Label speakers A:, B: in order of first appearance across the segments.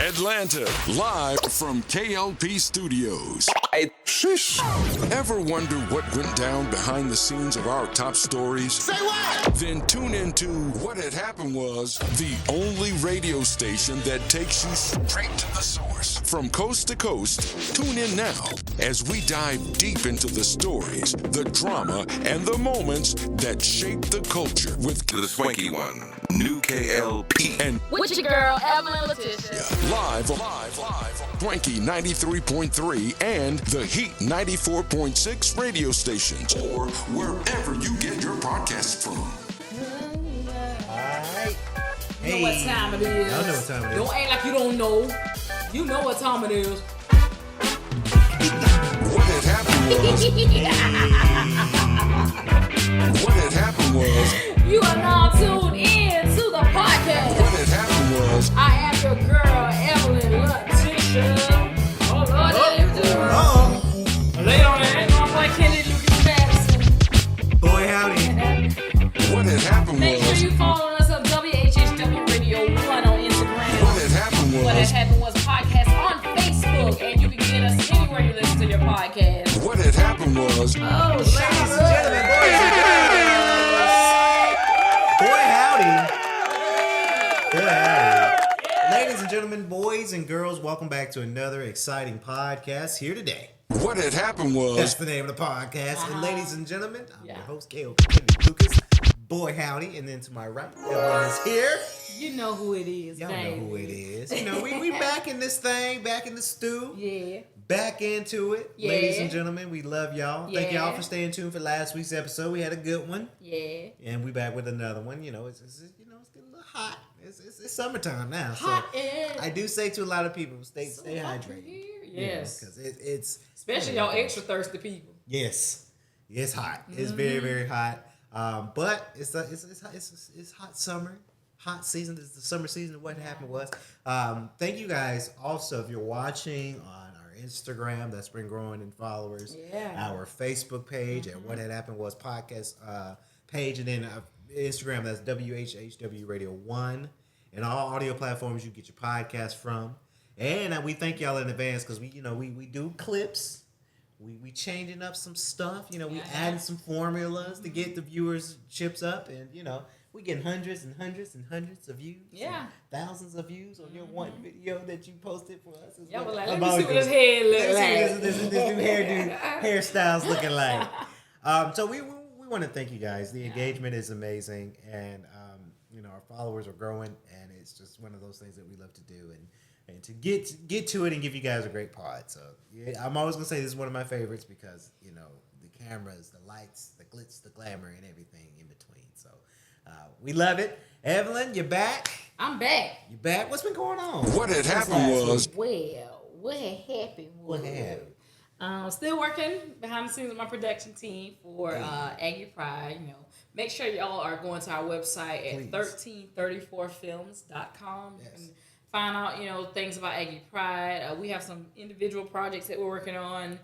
A: Atlanta, live from K.L.P. Studios. Ever wonder what went down behind the scenes of our top stories?
B: Say what?
A: Then tune into What Had Happened Was, the only radio station that takes you straight to the source. From coast to coast, tune in now as we dive deep into the stories, the drama, and the moments that shape the culture with
C: The swanky one, new K.L.P.
A: and
D: with your girl, Evelyn Letitia.
A: live, Swanky 93.3 and the Heat 94.6 radio stations, or wherever you get your podcasts from.
E: Alright.
D: You know what time it is.
E: Y'all know what time it is.
D: Don't act like you don't know. You know what time it is.
A: What had happened was, what had happened was,
D: You are now tuned in to the podcast.
A: what had happened was,
D: I am your girl, Evelyn Letitia. Oh, Lord, there you do.
E: Uh-oh.
D: Lay on that. My boy, Kenny Lucas Madison.
E: Boy, howdy.
A: what had happened
D: Make sure
A: was,
D: you follow us on WHHW Radio 1 on Instagram.
A: what had happened
D: What Had
A: was,
D: Happened Was podcast on Facebook. And you can get us anywhere you listen to your podcast.
A: what had happened was,
D: Oh,
E: Ladies and gentlemen, boys and girls. Boy, howdy. Boy, howdy. Ladies and gentlemen, boys and girls, welcome back to another exciting podcast here today.
A: what had happened
E: That's
A: was,
E: the name of the podcast. And ladies and gentlemen, I'm
D: Yeah.
E: your host, K.L.P. Lucas. Boy, howdy. And then to my right, Evelyn is here.
D: You know who it is,
E: Y'all
D: baby.
E: know who it is. You know, we back in this thing, back in the stew.
D: Yeah.
E: Back into it.
D: Yeah.
E: Ladies and gentlemen, we love y'all. Thank
D: Yeah.
E: y'all for staying tuned for last week's episode. We had a good one.
D: Yeah.
E: And we back with another one. You know, it's getting a little hot. It's summertime now.
D: Hot
E: so
D: and
E: I do say to a lot of people, stay
D: so hot
E: hydrated.
D: here. Yes.
E: Because it's
D: Especially y'all extra thirsty people.
E: yes, it's hot. It's
D: Mm-hmm.
E: very, very hot. But it's hot summer. Hot season. It's the summer season of what happened was. Thank you guys also if you're watching on our Instagram that's been growing in followers.
D: Yeah.
E: Our Facebook page at What Had Happened Was podcast page, and then Instagram that's WHHW Radio 1 and all audio platforms you get your podcast from. And we thank y'all in advance because we do clips. We changing up some stuff. You know, we adding some formulas to get the viewers chips up, and we getting hundreds and hundreds and hundreds of views.
D: Yeah.
E: Thousands of views on your one video that you posted for us.
D: Y'all was like, let me see what his head look
E: Let's see
D: like.
E: what this new hairstyles looking like. So we want to thank you guys. The engagement is amazing, and our followers are growing, and it's just one of those things that we love to do, and to get to it and give you guys a great pod. So yeah, I'm always gonna say this is one of my favorites because the cameras, the lights, the glitz, the glamour, and everything in between. So we love it. Evelyn, you're back.
D: I'm back.
E: You back? What's been going on?
A: what had happened was,
D: Well, what happened was...
E: What happened?
D: Still working behind the scenes with my production team for Aggie Pride. Make sure y'all are going to our website at 1334films.com. You can find out, things about Aggie Pride. We have some individual projects that we're working on.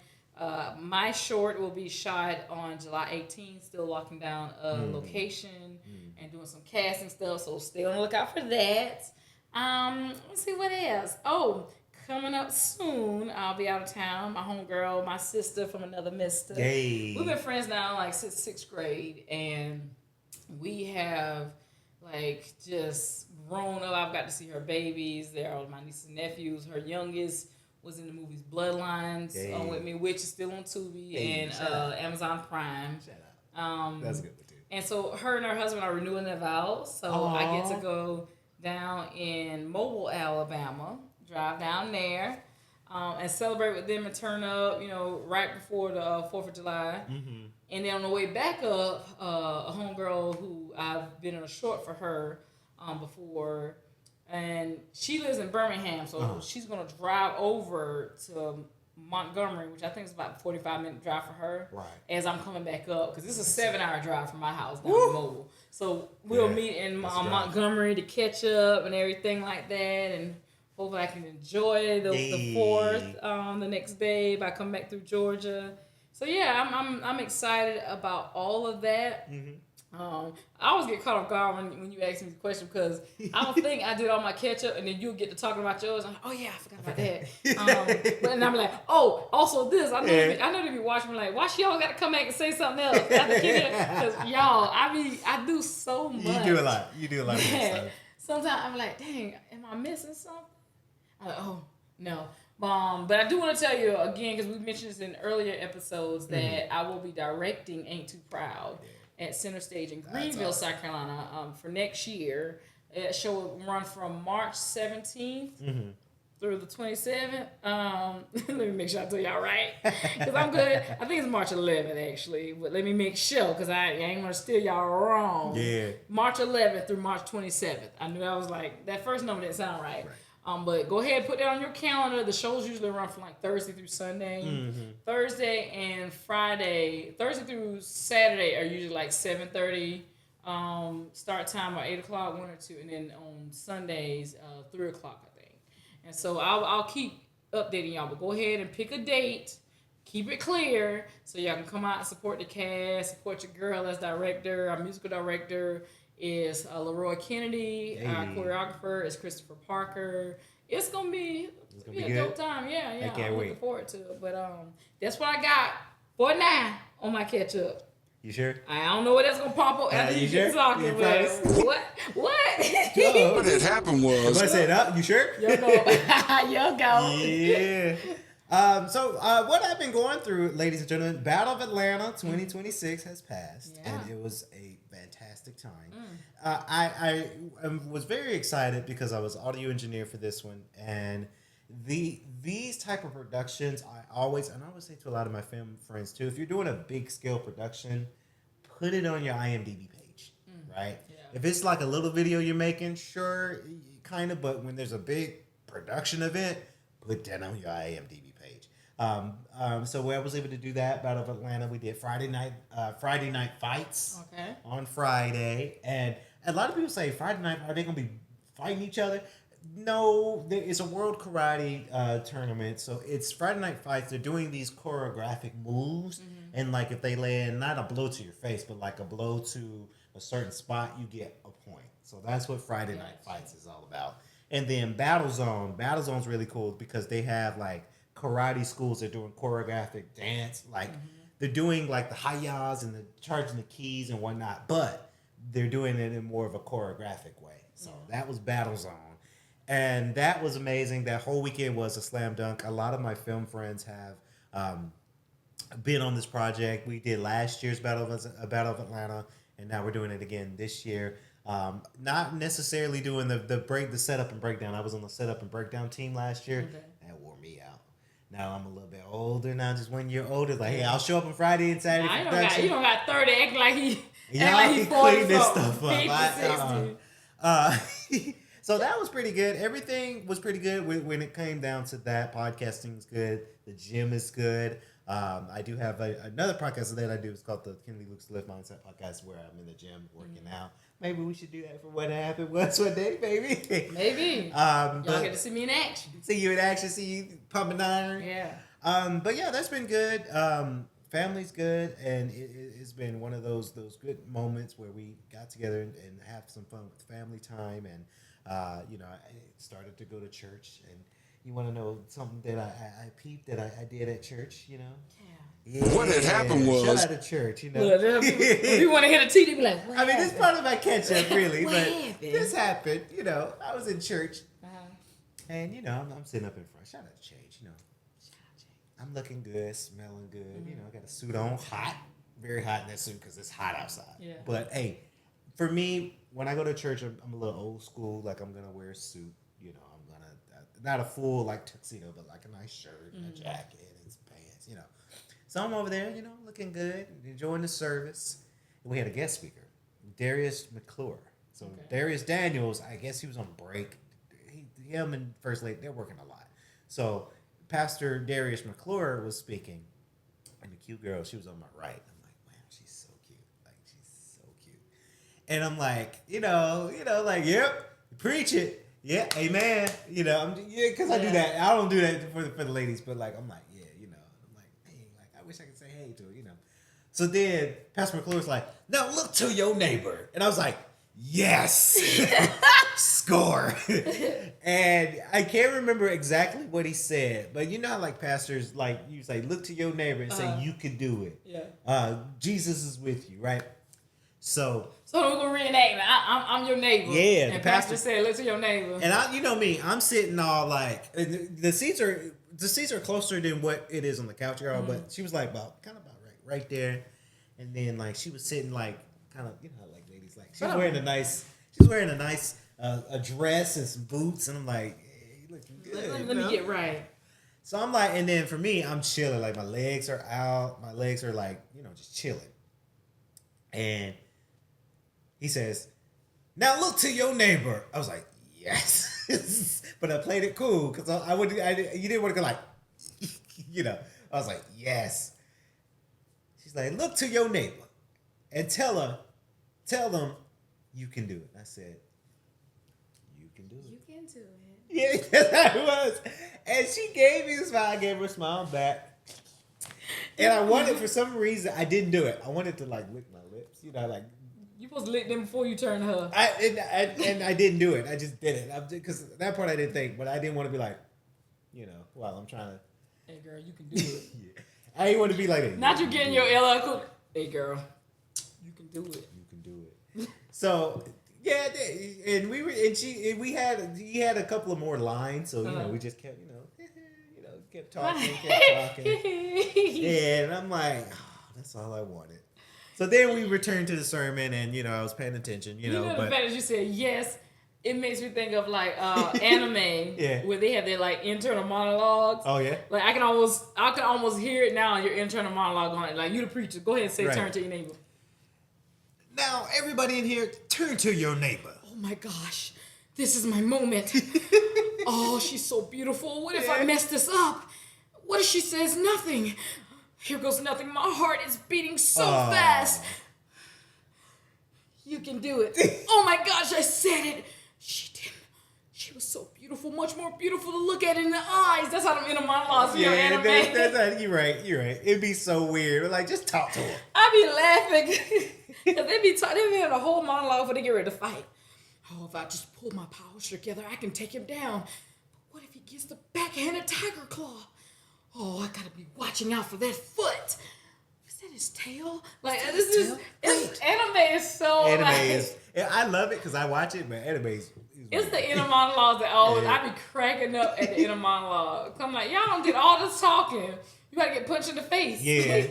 D: My short will be shot on July 18th, still locking down a location and doing some casting stuff, so stay on the lookout for that. Let's see what else. Oh, coming up soon, I'll be out of town. My homegirl, my sister from another mister.
E: Yay.
D: We've been friends now like since sixth grade, and we have just grown up. I've got to see her babies. They're all my nieces and nephews. Her youngest was in the movies Bloodlines with me, which is still on Tubi and Amazon Prime.
E: Shout out. That's a good one too.
D: And so her and her husband are renewing their vows. So I get to go down in Mobile, Alabama, drive down there, and celebrate with them and turn up, right before the 4th of July. Mm-hmm. And then on the way back up, a homegirl who I've been in a short for her before, and she lives in Birmingham, so she's going to drive over to Montgomery, which I think is about a 45-minute drive for her, as I'm coming back up, because it's a 7-hour drive from my house down to Mobile. So we'll meet in Montgomery to catch up and everything like that, and hopefully I can enjoy the 4th the next day if I come back through Georgia. So yeah, I'm excited about all of that. I always get caught off guard when you ask me the question because I don't think I did all my catch up and then you get to talking about yours. I'm like, oh yeah, I forgot about that. But and I'm like, oh, also this. I know they be watching me like, why she always got to come back and say something else? Because y'all, I do so much.
E: You do a lot. You do a lot of good stuff.
D: Sometimes I'm like, dang, am I missing something? I'm like, oh no. But I do want to tell you again because we mentioned this in earlier episodes that I will be directing Ain't Too Proud at Center Stage in Greenville, South Carolina, for next year. That show will run from March 17th through the 27th. Let me make sure I tell y'all right, because I'm good. I think it's March 11th actually, but let me make sure because I ain't gonna steal y'all wrong. Yeah. March 11th through March 27th. I knew I was like that first number didn't sound right. But go ahead, put that on your calendar. The shows usually run from like Thursday through Sunday. Thursday and Friday, Thursday through Saturday are usually like 7:30. Start time or 8 o'clock, 1 or 2, and then on Sundays 3 o'clock, I think. And so I'll keep updating y'all. But go ahead and pick a date. Keep it clear so y'all can come out and support the cast, support your girl as director, our musical director is Leroy Kennedy. Our choreographer is Christopher Parker. It's gonna be a dope time. Yeah. I'm looking forward to it. But that's what I got for now on my catch up.
E: You sure?
D: I don't know what that's gonna pop up after you get talking. What?
A: What had happened was.
E: I said, you sure?
D: Yo go.
E: Yeah. So what I've been going through, ladies and gentlemen, Battle of Atlanta 2026 has passed, and it was a fantastic time. I was very excited because I was audio engineer for this one, and these type of productions, I always say to a lot of my film friends too, if you're doing a big scale production, put it on your IMDb page, right? Yeah. If it's like a little video you're making, sure, kind of, but when there's a big production event, put that on your IMDb page. So I was able to do that. Battle of Atlanta, we did Friday night fights on Friday, and a lot of people say Friday night, are they gonna be fighting each other? No, it's a world karate tournament, so it's Friday night fights. They're doing these choreographic moves, and like if they land not a blow to your face, but like a blow to a certain spot, you get a point. So that's what Friday night fights is all about. And then Battlezone's really cool because they have like karate schools. They're doing choreographic dance, like they're doing like the hi-yas and the charging the keys and whatnot, but they're doing it in more of a choreographic way. So that was Battlezone. And that was amazing. That whole weekend was a slam dunk. A lot of my film friends have been on this project. We did last year's Battle of Atlanta, and now we're doing it again this year. Not necessarily doing the setup and breakdown. I was on the setup and breakdown team last year. That wore me out. Now I'm a little bit older. Now just 1 year older. Like, hey, I'll show up on Friday and Saturday for production.
D: You don't got 30 acting like he.
E: Y'all can clean this stuff up. So that was pretty good. Everything was pretty good when it came down to that. Podcasting's good. The gym is good. I do have another podcast that I do. It's called the Kennedy Luke's Live Mindset Podcast, where I'm in the gym working out. Maybe we should do that for What Happened Was One Day, baby.
D: Maybe. Y'all get to see me in action.
E: See you in action. See you pumping iron.
D: Yeah.
E: But yeah, that's been good. Family's good, and it's been one of those good moments where we got together and have some fun with family time. And I started to go to church. And you want to know something that I peeped that I did at church? Yeah.
A: What had happened was,
E: shout out to church.
D: Look, if you want to hit a T, they be like, what happened?
E: This part of my catch up, really,
D: what
E: but
D: happened?
E: This happened. I was in church, and I'm sitting up in front. Shout out to Change. I'm looking good, smelling good. I got a suit on, hot, very hot in that suit because it's hot outside. Yeah. But hey, for me, when I go to church, I'm a little old school. Like I'm gonna wear a suit. I'm gonna not a full like tuxedo, but like a nice shirt and a jacket and pants. So I'm over there, looking good, enjoying the service. And we had a guest speaker, Darius McClure. So Darius Daniels, I guess he was on break. Him and First Lady, they're working a lot. So Pastor Darius McClure was speaking, and the cute girl, she was on my right. I'm like, wow, she's so cute. Like, she's so cute. And I'm like, like, yep, preach it. Yeah, amen. Because I do that. I don't do that for the ladies, but like, I'm like, yeah, I'm like, dang, like, I wish I could say hey to her, So then Pastor McClure was like, now look to your neighbor. And I was like, yes. Score. And I can't remember exactly what he said, but you know how like pastors, like you say, look to your neighbor and say, you can do it.
D: Yeah.
E: Jesus is with you, right? So
D: we're gonna reenact. I'm your neighbor.
E: Yeah.
D: And pastor said, look to your neighbor.
E: And you know me, I'm sitting all like the seats are closer than what it is on the couch, y'all. But she was like about right there, and then like she was sitting like kind of like ladies like she's wearing a nice a dress and some boots, and I'm like, hey, you looking good.
D: Let me get right.
E: So I'm like, and then for me, I'm chilling. Like my legs are out, my legs are like just chilling, and he says, now look to your neighbor. I was like, yes. But I played it cool because you didn't want to go like, I was like, yes. She's like, look to your neighbor and tell them you can do it. I said, you can do it.
D: You can do it.
E: Yeah, yes, I was. And she gave me a smile. I gave her a smile back. And I wanted, for some reason, I didn't do it. I wanted to like lick my lips, like.
D: You supposed to lick them before you turn to her.
E: And I didn't do it. I just did it because that part I didn't think, but I didn't want to be like, while I'm trying to.
D: Hey girl, you can do it.
E: Yeah. I didn't want to be like that.
D: Not you getting your LL Cool. Hey girl, you can do it.
E: You can do it. So yeah, and he had a couple of more lines, so we just kept kept talking. Yeah, and I'm like, that's all I wanted. So then we returned to the sermon, and I was paying attention,
D: the fact that you said yes, it makes me think of like anime, where they have their like internal monologues.
E: Oh yeah,
D: like I can almost hear it now. Your internal monologue on it, like you the preacher. Go ahead and say, turn to your neighbor.
E: Now everybody in here, turn to your neighbor.
D: Oh my gosh, this is my moment. Oh, she's so beautiful. What if I mess this up? What if she says nothing? Here goes nothing. My heart is beating so fast. You can do it. Oh my gosh, I said it. She did. She was so beautiful, much more beautiful to look at in the eyes. That's how them inner monologues feel.
E: Yeah, that's you're right. It'd be so weird. Like, just talk to her.
D: I be laughing. Cause they be having a whole monologue before they get ready to fight. Oh, if I just pull my powers together, I can take him down. But what if he gets the backhanded tiger claw? Oh, I gotta be watching out for that foot. Is that his tail? Like anime is so.
E: I love it because I watch it, but anime is
D: it's the inner monologues that always I be cracking up at the inner monologue. I'm like, y'all don't get all this talking. You gotta get punched in the face.
E: Yeah.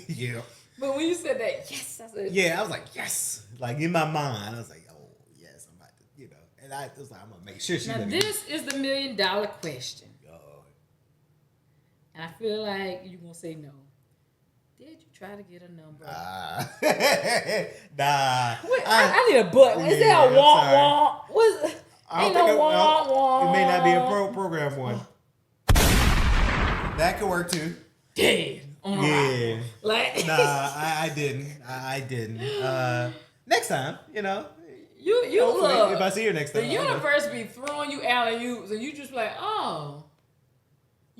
E: Yeah.
D: But when you said that, yes, I said.
E: Yeah, I was like, yes. Like in my mind, I was like, oh yes, I'm about to, And I was like, I'm gonna make sure she.
D: Now this is the $1 million question. And I feel like you're going to say no. Did you try to get a number?
E: Nah.
D: Wait, I need a button. Is there a womp womp? Ain't no womp womp.
E: It may not be a program one. That could work too.
D: Dead.
E: Yeah.
D: Like.
E: Nah, I didn't. I didn't. Next time,
D: You look.
E: If I see you next time.
D: The universe be throwing you alley-oops and you just like, oh.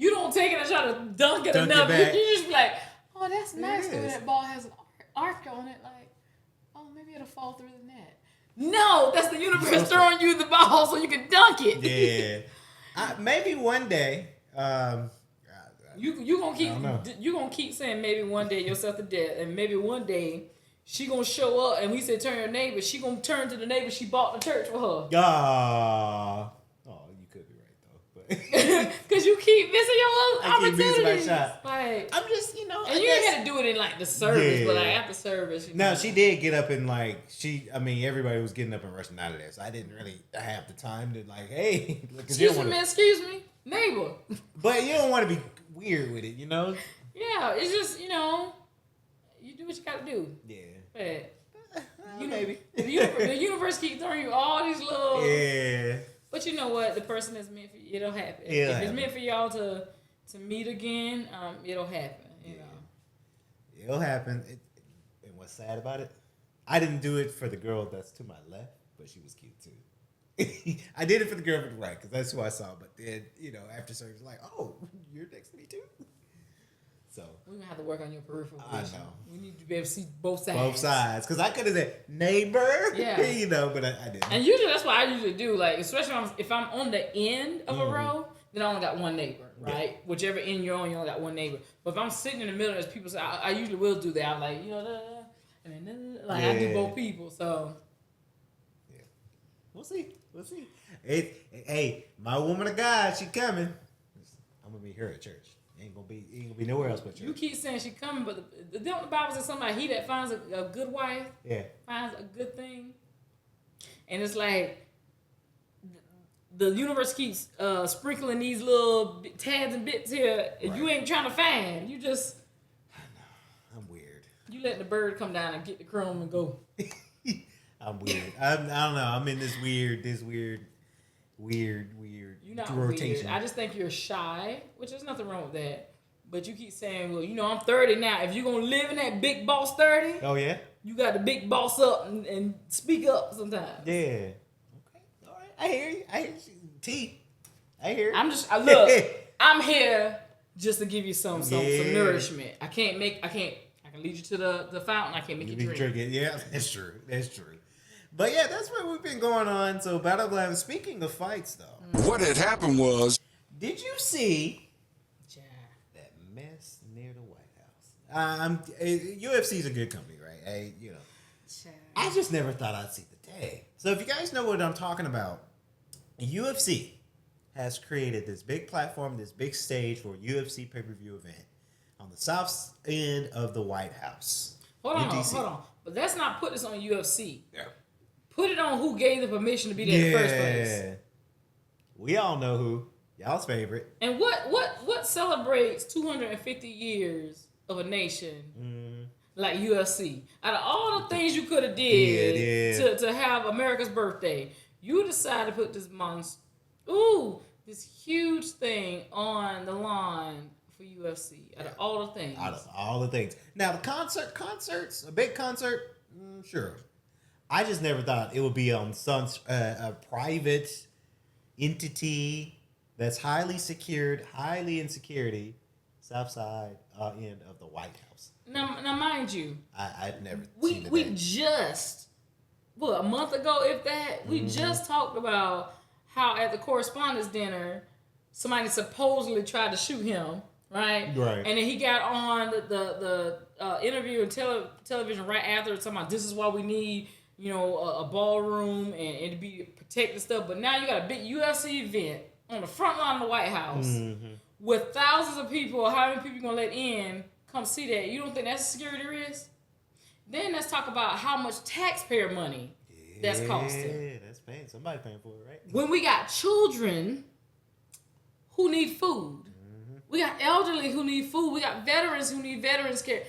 D: You don't take it and try to dunk it enough. You just be like, oh, that's nice because that ball has an arc on it. Like, oh, maybe it'll fall through the net. No, that's the universe throwing you the ball so you can dunk it.
E: Yeah. Maybe one day.
D: You gonna keep saying maybe one day yourself to death, and maybe one day she gonna show up and we say turn your neighbor. She gonna turn to the neighbor she bought the church for her. Cause you keep missing your little opportunities. Like,
E: I'm just,
D: and you ain't had to do it in like the service, but like after service.
E: No, she did get up and like everybody was getting up and rushing out of there, so I didn't really have the time to like, hey,
D: excuse me, neighbor.
E: But you don't want to be weird with it,
D: Yeah, it's just you do what you got to do.
E: Yeah.
D: But
E: maybe
D: the universe keeps throwing you all these little.
E: Yeah.
D: But you know what? The person that's meant for you, it'll happen.
E: If
D: it's meant for y'all to meet again, it'll happen.
E: It'll happen. And what's sad about it? I didn't do it for the girl that's to my left, but she was cute too. I did it for the girl to the right because that's who I saw. But then, after service, like, oh, you're next to me too. So
D: we're gonna have to work on your peripheral
E: I
D: vision.
E: know.
D: We need to be able to see both sides.
E: Both sides, because I could have said neighbor,
D: Yeah.
E: you know, but I didn't.
D: And usually that's what I usually do. Like, especially if I'm on the end of a row, then I only got one neighbor, right? Yeah. Whichever end you're on, you only got one neighbor. But if I'm sitting in the middle, as people say, I usually will do that. I'm like, and then I do both people. So
E: yeah, we'll see. Hey, my woman of God, she coming. I'm gonna meet her at church. Ain't gonna be nowhere else but church.
D: You keep saying she coming, but the Bible says somebody he that finds a good wife, finds a good thing, and it's like the universe keeps sprinkling these little tads and bits here, and you ain't trying to find. You just,
E: I know. I'm weird.
D: You let the bird come down and get the crumb and go.
E: I'm weird. I don't know. I'm in this weird
D: You're not
E: rotation.
D: weird. I just think you're shy, which there's nothing wrong with that. But you keep saying, well, I'm 30 now. If you're going to live in that big boss 30,
E: oh, yeah?
D: You got to big boss up and speak up sometimes.
E: Yeah. Okay. All right. I hear you. T. I hear you.
D: I'm here just to give you some nourishment. I can lead you to the fountain. I can't make you drink
E: it. Yeah, that's true. But yeah, that's what we've been going on. So Battleground. Speaking of fights, though,
A: what had happened was,
E: did you see that mess near the White House? UFC's a good company, right? I just never thought I'd see the day. So if you guys know what I'm talking about, UFC has created this big platform, this big stage for a UFC pay-per-view event on the south end of the White House.
D: Hold on. But let's not put this on UFC.
E: Yeah.
D: Put it on who gave the permission to be there in the first place.
E: We all know who. Y'all's favorite.
D: And what celebrates 250 years of a nation like UFC? Out of all the things you could have did to have America's birthday, you decided to put this huge thing on the line for UFC. Out of all the things. Now, the
E: concerts, a big concert, sure. I just never thought it would be on a private entity that's highly in security, south side end of the White House.
D: Now mind you,
E: I've never
D: seen that. We just, a month ago, if that, we just talked about how at the correspondence dinner, somebody supposedly tried to shoot him, right? Right. And then he got on the interview and television right after, talking about this is why we need, a ballroom and to be protected stuff. But now you got a big UFC event on the front line of the White House with thousands of people. How many people you gonna let in come see that? You don't think that's a security risk? Then let's talk about how much taxpayer money that's costing.
E: Yeah, that's paying. Somebody paying for it, right?
D: When we got children who need food, we got elderly who need food, we got veterans who need veterans care.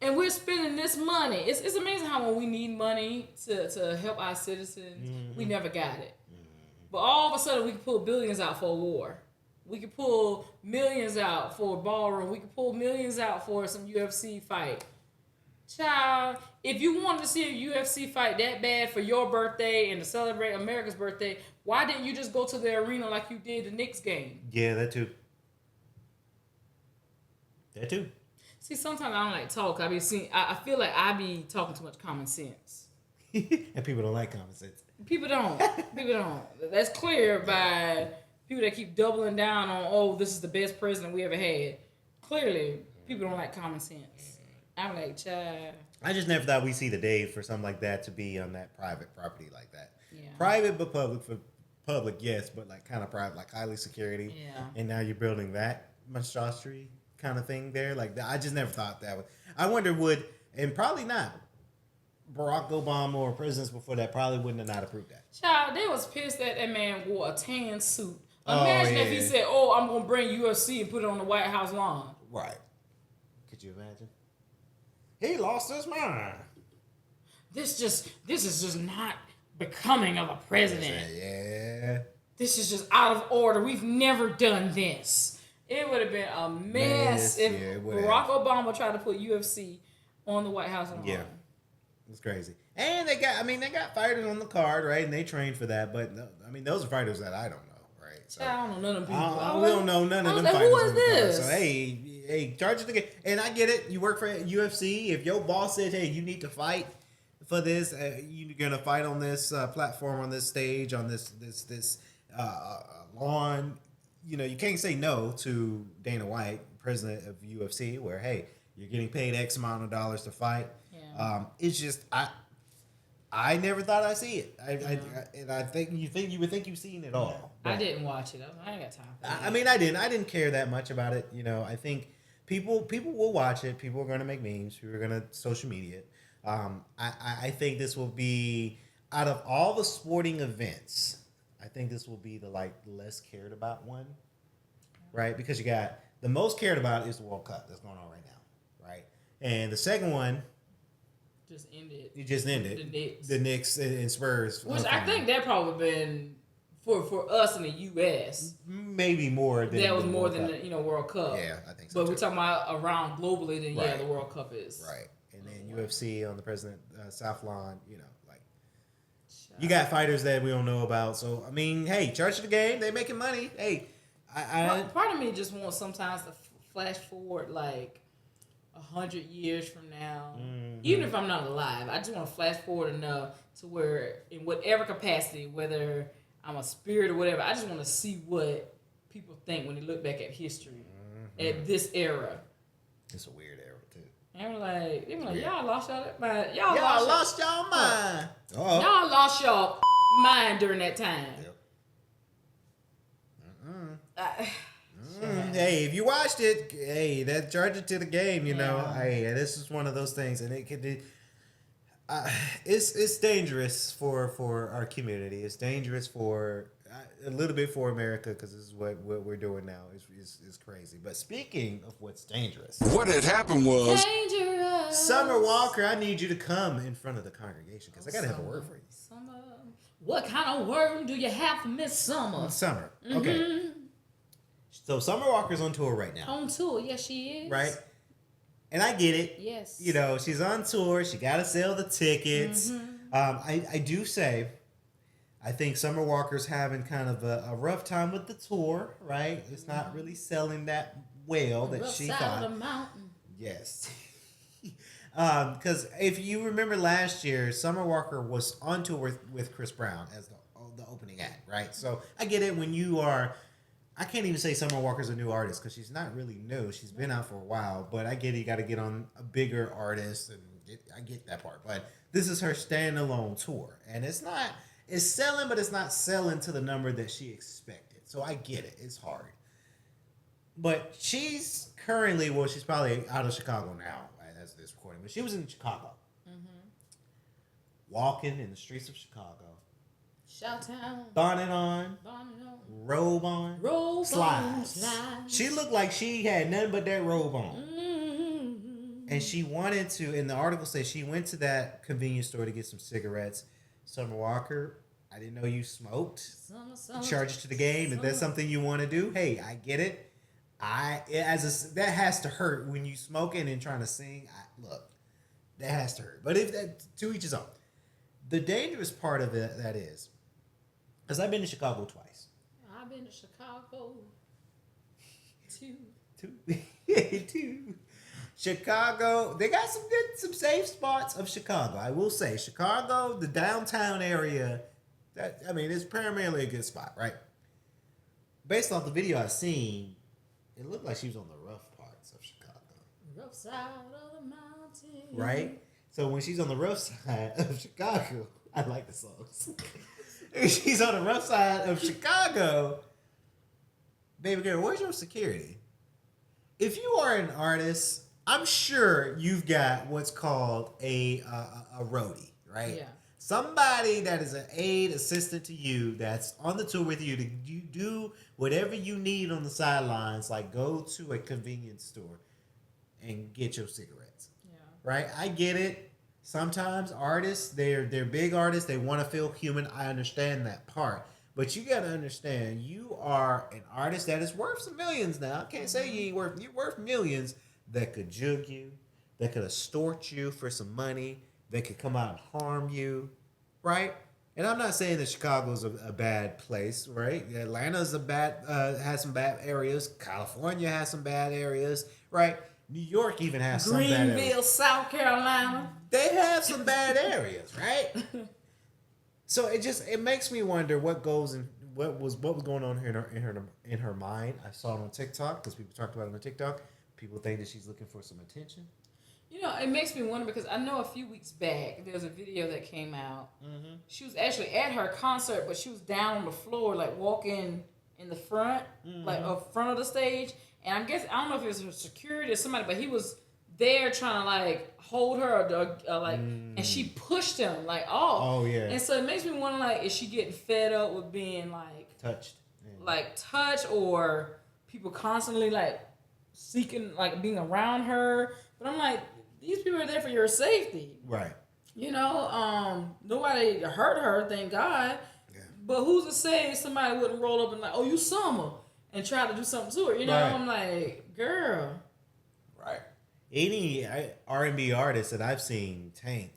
D: And we're spending this money. It's amazing how when we need money to help our citizens, we never got it. But all of a sudden, we can pull billions out for a war. We can pull millions out for a ballroom. We can pull millions out for some UFC fight. Child, if you wanted to see a UFC fight that bad for your birthday and to celebrate America's birthday, why didn't you just go to the arena like you did the Knicks game?
E: Yeah, that too.
D: See, sometimes I don't like talk. I feel like I be talking too much common sense.
E: And people don't like common sense.
D: People don't. That's clear by people that keep doubling down on, this is the best president we ever had. Clearly, people don't like common sense. I'm like, child.
E: I just never thought we'd see the day for something like that to be on that private property like that.
D: Yeah.
E: Private but public. For public, yes, but like kind of private, like highly security.
D: Yeah.
E: And now you're building that monstrosity kind of thing there. Like, I just never thought that would. I wonder and probably not. Barack Obama or presidents before that probably wouldn't have not approved that.
D: Child, they was pissed that man wore a tan suit. Imagine if he said, I'm going to bring UFC and put it on the White House lawn.
E: Right. Could you imagine? He lost his mind.
D: This is just not becoming of a president.
E: Yeah.
D: This is just out of order. We've never done this. It would have been a mess if Barack Obama tried to put UFC on the White House lawn.
E: Yeah. It's crazy. And they got fighters on the card, right? And they trained for that. But, those are fighters that I don't know, right? So,
D: I don't know none of them people.
E: We don't know none of them fighters.
D: Who is this?
E: So, hey, hey, charge it to get. And I get it. You work for UFC. If your boss says, hey, you need to fight for this, you're gonna fight on this platform, on this stage, on this lawn. You know, you can't say no to Dana White, president of UFC, where hey, you're getting paid X amount of dollars to fight. Yeah. It's just I never thought I'd see it. And I think you would think you've seen it all.
D: I didn't watch it. I ain't got time for it.
E: I mean, I didn't care that much about it. You know, I think people will watch it. People are going to make memes. People are going to social media it. I think this will be, out of all the sporting events, I think this will be the less cared about one, right? Because you got the most cared about is the World Cup that's going on right now, right? And the second one
D: just ended.
E: You just ended the Knicks and Spurs,
D: which I think that probably been for us in the U.S.
E: maybe more. Than
D: that was more
E: World
D: than
E: Cup.
D: the World Cup.
E: Yeah, I think so.
D: But
E: too.
D: we're talking about around globally. Then
E: right.
D: The World Cup is
E: right. And then UFC on the President South Lawn. You know, you got fighters that we don't know about. So I mean, hey, charge to the game. They making money. Hey,
D: part of me just wants sometimes to flash forward 100 years from now, even if I'm not alive, I just want to flash forward enough to where, in whatever capacity, whether I'm a spirit or whatever, I just want to see what people think when they look back at history at this era.
E: It's a weird era too.
D: And they're like, y'all lost y'all mind.
E: Y'all lost y'all mind.
D: Oh. Y'all lost y'all mind during that time.
E: Yep. Hey, if you watched it, hey, that charge it to the game. You know, hey, this is one of those things, and it could be. It's dangerous for our community. It's dangerous for a little bit for America, because this is what we're doing now. Is crazy. But speaking of what's dangerous,
A: what had happened was
D: dangerous.
E: Summer Walker, I need you to come in front of the congregation because I gotta have a word for you.
D: Summer, what kind of word do you have for Miss Summer?
E: Summer, okay. So Summer Walker's on tour right now.
D: On tour, yes, she is.
E: Right. And I get it.
D: Yes.
E: You know, she's on tour. She got to sell the tickets. I do say, I think Summer Walker's having kind of a rough time with the tour, right? It's not really selling that well that she thought.
D: Rough side of the mountain.
E: Yes. Because if you remember last year, Summer Walker was on tour with Chris Brown as the opening act, right? So I get it when you are... I can't even say Summer Walker's a new artist because she's not really new. She's been out for a while, but I get it. You got to get on a bigger artist, and I get that part. But this is her standalone tour, and it's selling, but it's not selling to the number that she expected. So I get it. It's hard. But she's currently, she's probably out of Chicago now as this recording, but she was in Chicago. Walking in the streets of Chicago.
D: Shout-town.
E: Bonnet on. Robe on.
D: Robe
E: slides. She looked like she had nothing but that robe on. And she wanted to, and the article says she went to that convenience store to get some cigarettes. Summer Walker, I didn't know you smoked. Charge it to the game. If that's something you want to do, hey, I get it. That has to hurt when you smoking and trying to sing. Look, that has to hurt. But if that, to each his own. The dangerous part of that is, because I've been to Chicago twice.
D: I've been to Chicago
E: two. Chicago, they got some safe spots of Chicago. I will say, Chicago, the downtown area, it's primarily a good spot, right? Based off the video I've seen, it looked like she was on the rough parts of Chicago.
D: Rough side of the mountain.
E: Right? So when she's on the rough side of Chicago, I like the songs. She's on the rough side of Chicago. Baby girl, where's your security? If you are an artist, I'm sure you've got what's called a roadie, right? Yeah. Somebody that is an aid assistant to you that's on the tour with you to do whatever you need on the sidelines, like go to a convenience store and get your cigarettes. Yeah. Right? I get it. Sometimes artists, they're big artists, they want to feel human. I understand that part. But you got to understand, you are an artist that is worth some millions now. I can't say you're worth millions that could jug you, that could extort you for some money, that could come out and harm you, right? And I'm not saying that Chicago's a bad place, right? Atlanta's has some bad areas. California has some bad areas, right? New York even has some bad areas.
D: Greenville, South Carolina.
E: They have some bad areas, right? So it makes me wonder what was going on in her mind. I saw it on TikTok because people talked about it on TikTok. People think that she's looking for some attention.
D: You know, it makes me wonder because I know a few weeks back there's a video that came out. Mm-hmm. She was actually at her concert, but she was down on the floor, like walking in the front, like up front of the stage. And I don't know if it was her security or somebody, but he was there trying to like hold her and she pushed him like off.
E: Oh yeah.
D: And so it makes me wonder, like, is she getting fed up with being like
E: touched,
D: or people constantly like seeking, like, being around her? But I'm like, these people are there for your safety,
E: right?
D: You know, nobody hurt her, thank God. Yeah. But who's to say somebody wouldn't roll up and like, oh, you Summer, and try to do something to her? You know, right. I'm like, girl.
E: Right. Any R&B artist that I've seen, Tank,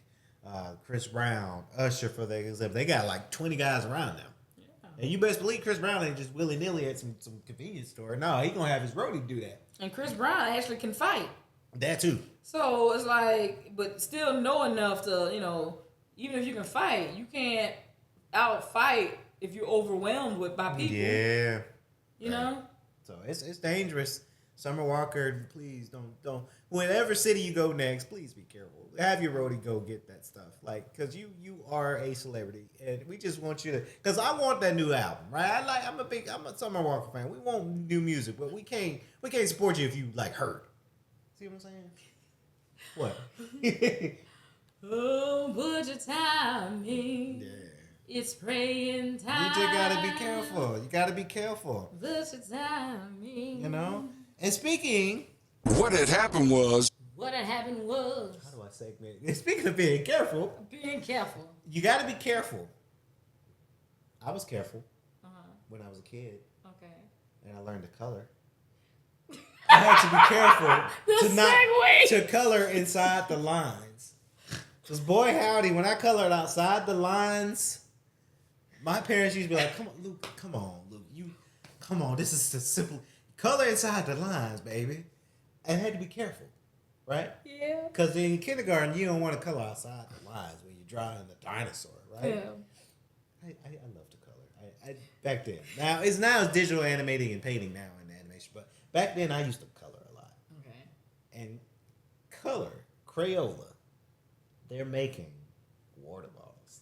E: Chris Brown, Usher, for example, they got like 20 guys around them. Yeah. And you best believe Chris Brown ain't just willy-nilly at some convenience store. No, he gonna have his roadie do that.
D: And Chris Brown actually can fight.
E: That too.
D: So it's like, but still know enough to, you know, even if you can fight, you can't outfight if you're overwhelmed by people.
E: Yeah.
D: You know?
E: So it's dangerous. Summer Walker, please don't. Whenever city you go next, please be careful. Have your roadie go get that stuff, like, because you are a celebrity, and we just want you to. Because I want that new album, right? I'm a Summer Walker fan. We want new music, but we can't support you if you like hurt. See what I'm saying? What?
D: Oh, put your time in. Yeah. It's praying time.
E: You just gotta be careful. You gotta be careful.
D: Put your time in.
E: You know. And speaking,
A: what had happened was.
D: How do
E: I segment? Speaking of being careful. You got to be careful. I was careful when I was a kid. Okay. And I learned to color. I had to be careful to color inside the lines. Because boy howdy, when I colored outside the lines, my parents used to be like, "Come on, Luke. Come on. This is the simple color inside the lines, baby." And I had to be careful, right? Yeah. Because in kindergarten, you don't want to color outside the lines when you're drawing the dinosaur, right? Yeah. I love to color. Back then. Now it's digital animating and painting now in animation, but back then I used to color a lot. Okay. And Crayola, they're making water bottles.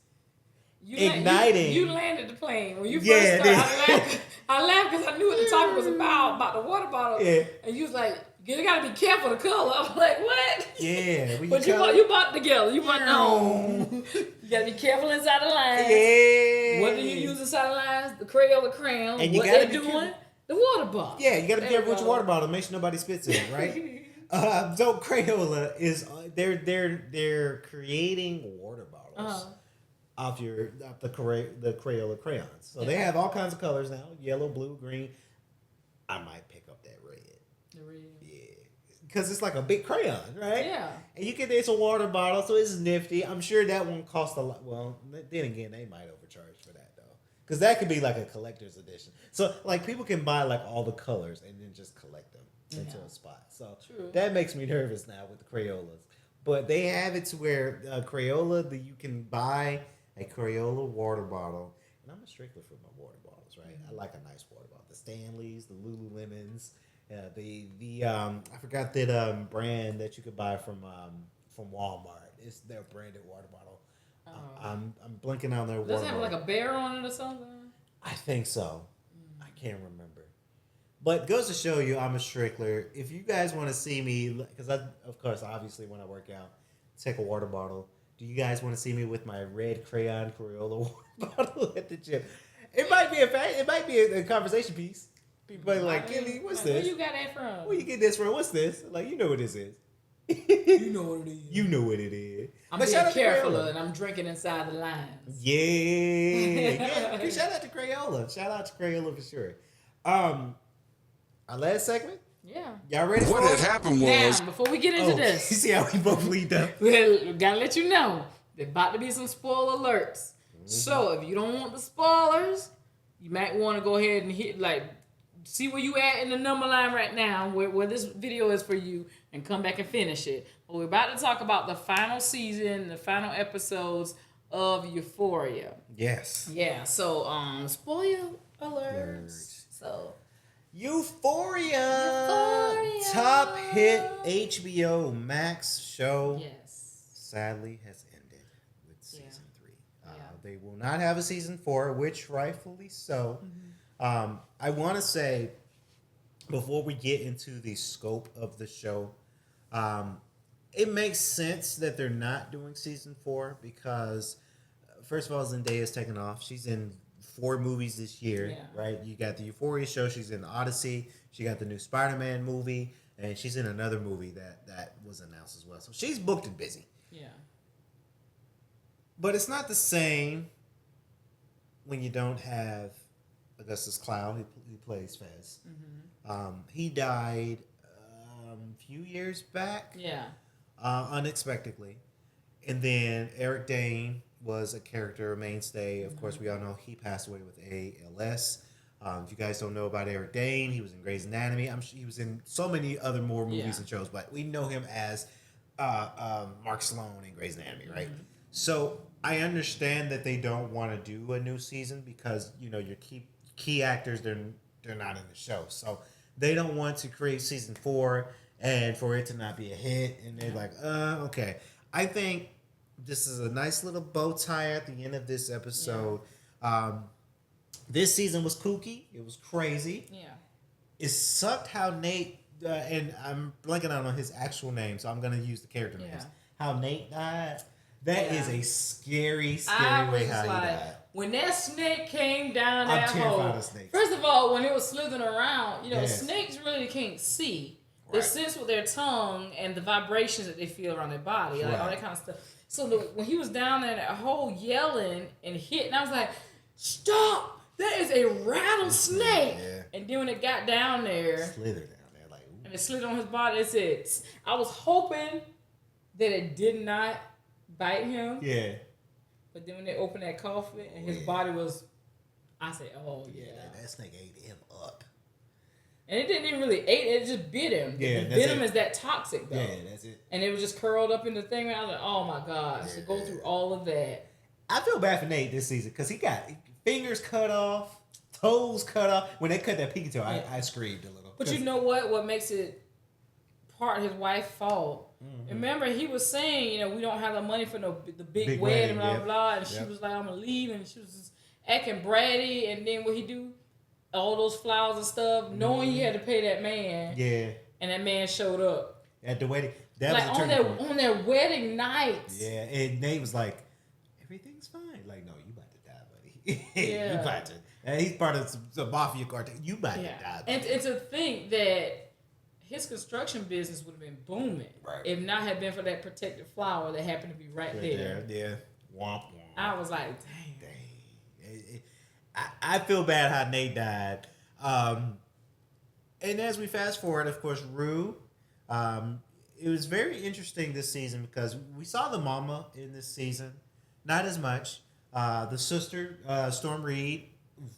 D: You landed the plane when you first started. I laughed because I knew what the topic was about the water bottle. Yeah. And you was like, you gotta be careful to color. I'm like, what?
E: Yeah.
D: But you bought it together. You bought no. You gotta be careful inside the lines. Yeah. What do you use inside the lines? The Crayola crayon. And you gotta be doing the water bottle.
E: Yeah, you gotta be careful with your water bottle. Make sure nobody spits in it, right? So Crayola is they're creating water bottles off the Crayola crayons. So they have all kinds of colors now: yellow, blue, green. I might pick up that red. The red. Yeah, because it's like a big crayon, right? Yeah. And it's a water bottle, so it's nifty. I'm sure that one costs a lot. Well, then again, they might overcharge for that though, because that could be like a collector's edition. So like people can buy like all the colors and then just collect them into a spot. So that makes me nervous now with the Crayolas. But they have it to where Crayola, you can buy a Crayola water bottle. And I'm a stickler for my water bottles, right? I like a nice water bottle. The Stanleys, the Lululemons, I forgot that brand that you could buy from Walmart. It's their branded water bottle. I'm blinking on their water bottle.
D: Does it have like a bear on it or something?
E: I think so. I can't remember. But goes to show you, I'm a stickler. If you guys want to see me, because of course, obviously, when I work out, take a water bottle. Do you guys want to see me with my red crayon Crayola water bottle at the gym? It might be a conversation piece. People are like, Kelly, what's this?
D: Where you got that from?
E: Where you get this from? What's this? Like, you know what this is.
D: You know what it is.
E: You know what it is.
D: I'm being careful and I'm drinking inside the lines.
E: Yeah. Shout out to Crayola. Shout out to Crayola for sure. Our last segment?
D: Yeah.
E: Y'all ready for
A: it? What had happened was...
D: Now, before we get into this...
E: You see how we both lead up?
D: We gotta let you know, there's about to be some spoiler alerts. Mm-hmm. So, if you don't want the spoilers, you might want to go ahead and see where you at in the number line right now, where this video is for you, and come back and finish it. But we're about to talk about the final season, the final episodes of Euphoria.
E: Yes.
D: Yeah. So spoiler alert. So
E: Euphoria, top hit HBO Max show.
D: yes,
E: Sadly has ended with season 3.
D: Yeah.
E: They will not have a season 4, which rightfully so. I want to say, before we get into the scope of the show, it makes sense that they're not doing season 4 because, first of all, Zendaya's taken off. She's in 4 movies this year, right? You got the Euphoria show. She's in Odyssey. She got the new Spider-Man movie, and she's in another movie that was announced as well. So she's booked and busy.
D: yeah,
E: But it's not the same when you don't have Augustus Cloud, who plays Fez. He died a few years back, unexpectedly. And then Eric Dane was a character, a mainstay. Of course, we all know he passed away with ALS. If you guys don't know about Eric Dane, he was in Grey's Anatomy. I'm sure he was in so many other more movies and shows, but we know him as Mark Sloan in Grey's Anatomy, right? So I understand that they don't want to do a new season because your key actors they're not in the show, so they don't want to create season 4 and for it to not be a hit. And they're like, okay. I think this is a nice little bow tie at the end of this episode. This season was kooky. It was crazy.
D: yeah.
E: It sucked how Nate, and I'm blanking out on his actual name, so I'm going to use the character names. How Nate died. That is a scary way how he died.
D: When that snake came down that hole.
E: I'm terrified of snakes.
D: First of all, when it was slithering around, snakes really can't see. They sense with their tongue and the vibrations that they feel around their body, like all that kind of stuff. So when he was down there in that hole yelling and hitting, I was like, stop! That is a rattlesnake! Yeah. And then when it got down there,
E: slithered down there, like, ooh.
D: And it slid on his body, it said, I was hoping that it did not bite him.
E: Yeah.
D: But then when they opened that coffin and his body was, I said, oh yeah.
E: That snake ate him up.
D: And it didn't even really eat it, it just bit him.
E: Yeah,
D: the venom is that toxic though.
E: Yeah, that's it.
D: And it was just curled up in the thing. And I was like, oh my gosh, to go through all of that.
E: I feel bad for Nate this season because he got fingers cut off, toes cut off. When they cut that pinky toe, I screamed a little.
D: But you know what? What makes it part his wife's fault? Remember, he was saying, we don't have the money for the big wedding, blah, blah, blah. And she was like, I'm going to leave. And she was just acting bratty. And then what he do? All those flowers and stuff, knowing you had to pay that man. Yeah. And that man showed up.
E: At the wedding. That
D: like
E: was
D: on their wedding night.
E: Yeah. And Nate was like, everything's fine. Like, no, you about to die, buddy.
D: Yeah.
E: You about to. And he's part of the mafia cartel. You about to die.
D: Buddy. And to think that his construction business would have been booming if not had been for that protected flower that happened to be right there.
E: Yeah. Womp, womp.
D: I was like, dang.
E: I feel bad how Nate died. And as we fast forward, of course, Rue, it was very interesting this season because we saw the mama in this season. Not as much. The sister, Storm Reed,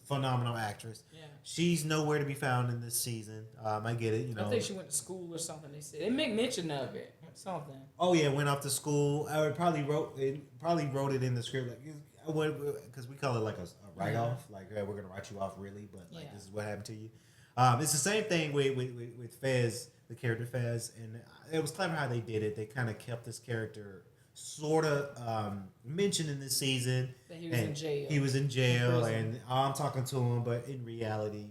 E: phenomenal actress. Yeah. She's nowhere to be found in this season. I get it.
D: I think she went to school or something. They said they make mention of it. Something.
E: Oh yeah, went off to school. I probably wrote it in the script because we call it like a write-off. Like we're gonna write you off, really, but like this is what happened to you. It's the same thing with Fez, the character Fez, and it was clever how they did it. They kind of kept this character sort of mentioned in this season.
D: That he was in jail.
E: He was in jail, and I'm talking to him, but in reality,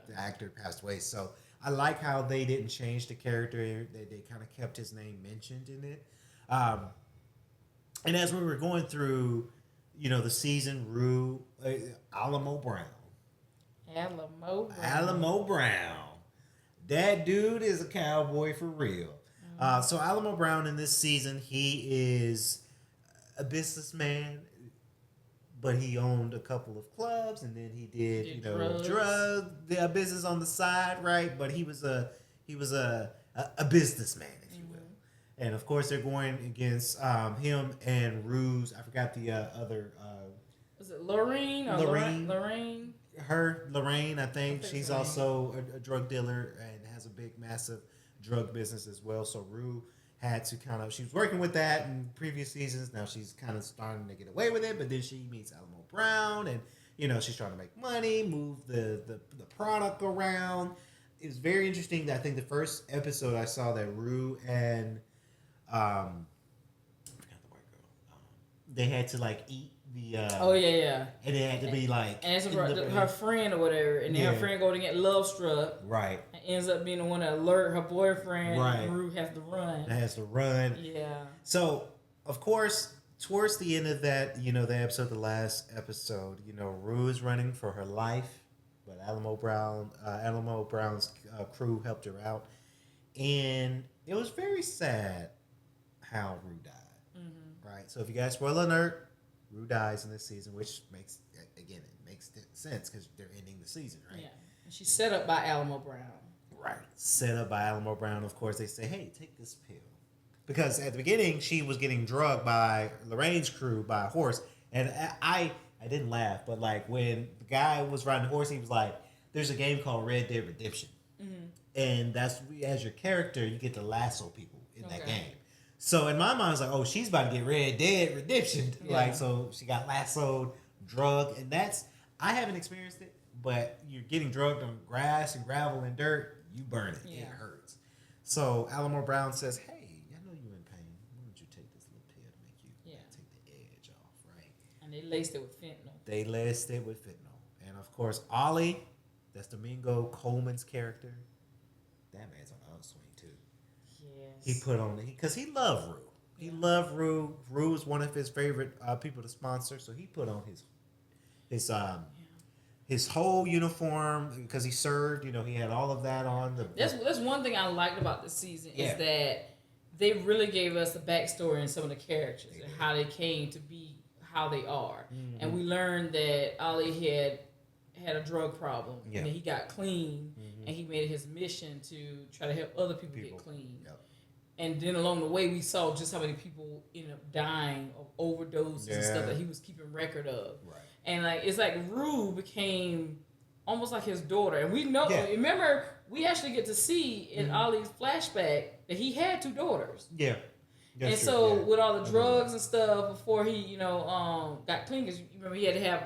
E: the actor passed away. So I like how they didn't change the character. They kind of kept his name mentioned in it. And as we were going through, the season, Rue, Alamo Brown. That dude is a cowboy for real. So Alamo Brown in this season, he is a businessman, but he owned a couple of clubs, and then he did drug business on the side, right? But he was a businessman, if you will. And of course, they're going against him and Ruse. I forgot the other.
D: Was it Lorraine? Lorraine.
E: Lorraine, I think she's
D: Lorraine.
E: also a drug dealer and has a big, massive drug business as well. So Rue had to she was working with that in previous seasons. Now she's kind of starting to get away with it, but then she meets Alamo Brown, and she's trying to make money, move the product around. It was very interesting. I think the first episode I saw that Rue and I forgot the white girl. They had to eat the.
D: Oh yeah.
E: And it had to be
D: And it's her friend or whatever, and then her friend go to get love struck.
E: Right.
D: And ends up being the one to alert her boyfriend.
E: Right.
D: And Rue has to run.
E: Yeah. So of course, towards the end of that, the last episode, Rue is running for her life, but Alamo Brown's crew helped her out, and it was very sad how Rue died. Mm-hmm. Right. So if you guys spoil alert, Rue dies in this season, which makes sense because they're ending the season, right?
D: Yeah. And she's set up by Alamo Brown.
E: Right. Set up by Alamo Brown. Of course, they say, "Hey, take this pill." Because at the beginning, she was getting drugged by Lorraine's crew by a horse. And I didn't laugh, but when the guy was riding the horse, he was like, there's a game called Red Dead Redemption. Mm-hmm. And that's, as your character, you get to lasso people in that game. So in my mind, I was like, oh, she's about to get Red Dead Redemption. Yeah. So she got lassoed, drugged. And I haven't experienced it, but you're getting drugged on grass and gravel and dirt, you burn it. Yeah. It hurts. So Alamo Brown says, hey,
D: and they laced it with fentanyl.
E: And of course, Ollie, that's Domingo Coleman's character. That man's on the upswing too. Yes. He put on because he loved Rue. He loved Rue. Rue was one of his favorite people to sponsor, so he put on his whole uniform because he served. He had all of that on.
D: That's one thing I liked about this season is that they really gave us the backstory and some of the characters and how they came to be how they are. Mm-hmm. And we learned that Ollie had a drug problem and then he got clean and he made it his mission to try to help other people get clean. Yep. And then along the way we saw just how many people ended up dying of overdoses and stuff that he was keeping record of. Right. And it's like Rue became almost like his daughter. And we know, remember, we actually get to see in Ollie's flashback that he had 2 daughters. Yeah. That's and true, so with all the drugs and stuff before he, got clean, because remember he had to have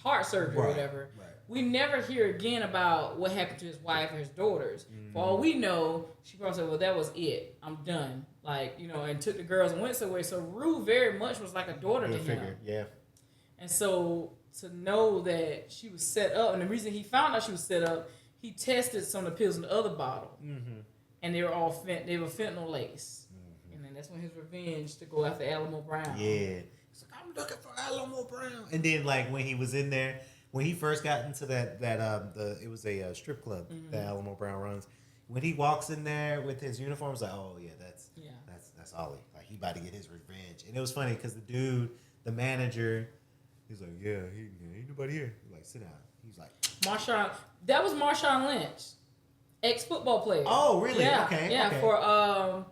D: heart surgery or whatever. Right. We never hear again about what happened to his wife or his daughters. Mm-hmm. For all we know, she probably said, "Well, that was it. I'm done." And took the girls and went somewhere. So Rue very much was like a daughter to him. Yeah. And so to know that she was set up, and the reason he found out she was set up, he tested some of the pills in the other bottle, and they were all fentanyl laced. And that's when his revenge to go after Alamo Brown. Yeah. He's like, I'm looking for Alamo Brown.
E: And then when he was in there, when he first got into it was a strip club that Alamo Brown runs. When he walks in there with his uniform, it's like, oh yeah, that's Ollie. Like he about to get his revenge. And it was funny because the dude, the manager, he's like, ain't nobody here. He's like, sit down. He's like,
D: Marshawn. That was Marshawn Lynch, ex-football player.
E: Oh really?
D: Yeah.
E: Okay.
D: Yeah.
E: Okay.
D: For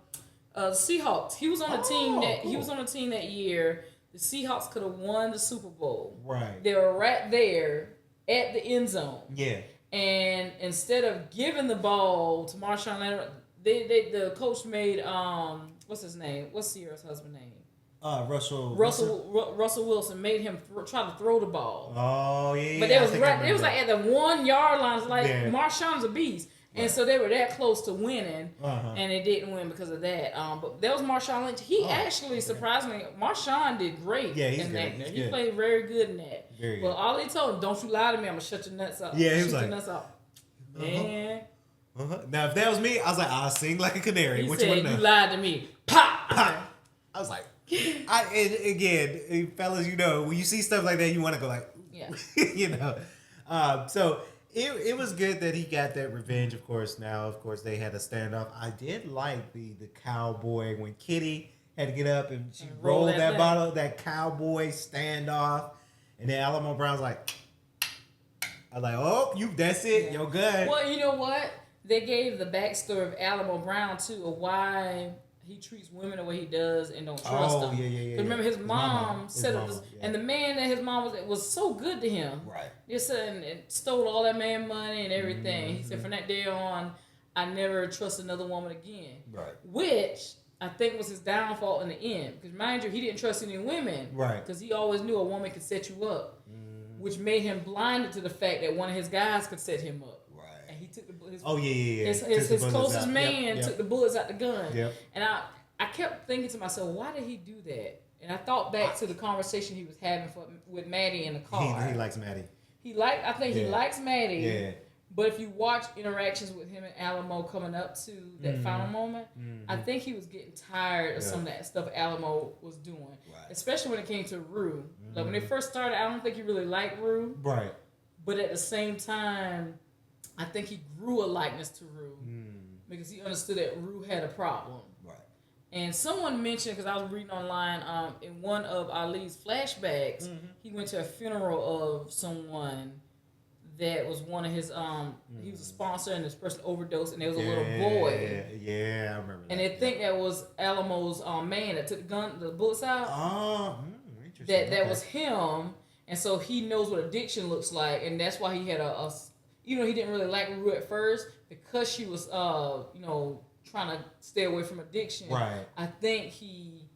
D: Seahawks. He was on the team he was on the team that year. The Seahawks could have won the Super Bowl. Right. They were right there at the end zone. Yeah. And instead of giving the ball to Marshawn Leonard, the coach made what's his name? What's Sierra's husband's name?
E: Russell
D: Wilson made him try to throw the ball.
E: Oh yeah.
D: But it was right. It was at the 1 yard line. It's like Marshawn's a beast. And so they were that close to winning, and they didn't win because of that. But that was Marshawn Lynch. He actually, surprisingly, Marshawn did great in that. He played very good in that. Well, all he told him, don't you lie to me, I'm going to shut your nuts up.
E: Yeah, he was like,
D: nuts up. Man.
E: Now, if that was me, I was like, I'll sing like a canary.
D: He said, you lied to me. Pop!
E: I was like, and again, fellas, when you see stuff like that, you want to go like, so... It was good that he got that revenge, of course. Now, of course, they had a standoff. I did like the cowboy when Kitty had to get up and she rolled that bottle, that cowboy standoff. And then Alamo Brown's like, I was like, oh, that's it. You're good.
D: Well, you know what? They gave the backstory of Alamo Brown, too, of why he treats women the way he does and don't trust them.
E: Yeah.
D: Remember, his mom set up this, and the man that his mom was so good to him.
E: Right.
D: Just and stole all that man money and everything. He said, from that day on, I never trust another woman again.
E: Right.
D: Which I think was his downfall in the end. Because mind you, he didn't trust any women.
E: Right.
D: Because he always knew a woman could set you up. Which made him blinded to the fact that one of his guys could set him up. Right. And he took his closest man took the bullets out the gun. Yep. And I kept thinking to myself, why did he do that? And I thought back to the conversation he was having with Maddie in the car.
E: He likes Maddie.
D: He likes Maddie. Yeah. But if you watch interactions with him and Alamo coming up to that final moment, I think he was getting tired of some of that stuff Alamo was doing. Right. Especially when it came to Rue. Like when they first started, I don't think he really liked Rue. Right. But at the same time, I think he grew a likeness to Rue. Because he understood that Rue had a problem. Right. And someone mentioned, because I was reading online, in one of Ali's flashbacks, he went to a funeral of someone that was one of his he was a sponsor and this person overdosed and there was a little boy. Yeah, I remember that. And they think that was Alamo's man that took the bullets out. Interesting. That was him, and so he knows what addiction looks like, and that's why he had even though he didn't really like Rue at first, because she was trying to stay away from addiction. Right. I think he